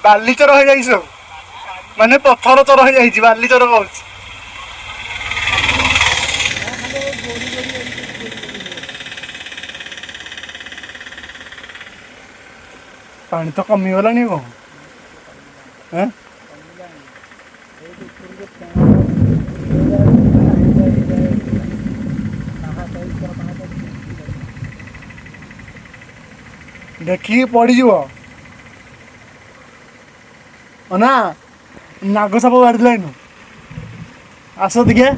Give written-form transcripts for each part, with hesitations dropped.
बाली चर हो जाई सब माने पत्थर चर हो जाई बाली चर कहू पानी तो कमी गलानी को हैं देखिए पड़ी ना नाग साप बाहर आस देखिए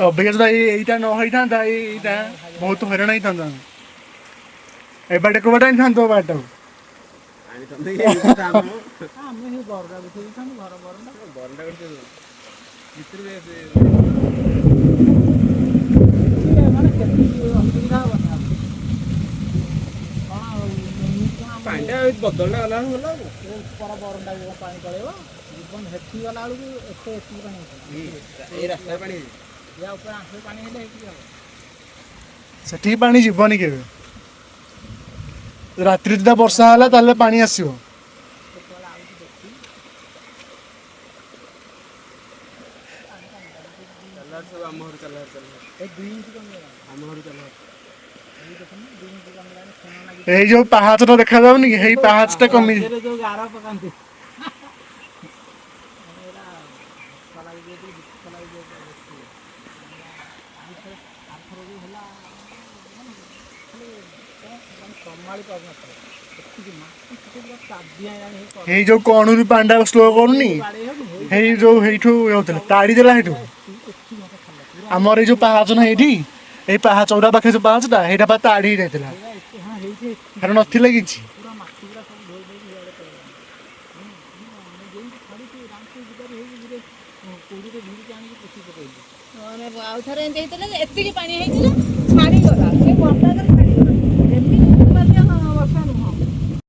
अभिज्ञता यहीटा न होता यहाँ बहुत हईराण होता ए बाटे को बाटे था बाट बदल गला से पानी जीवन के रात्रि सुधा वर्षा है ताले पानी आसो ये जो पहाचटा देखा जाऊनी कि पहाचटा कमी जो कणु पांडा स्लो करनी जो ताड़ी देला आमर जो पहाच ना ये पहा चौरा पाखे जो पहाचटा यहाँ ताड़ी जाता नाला कि आउ थे एति पानी छाड़ी गला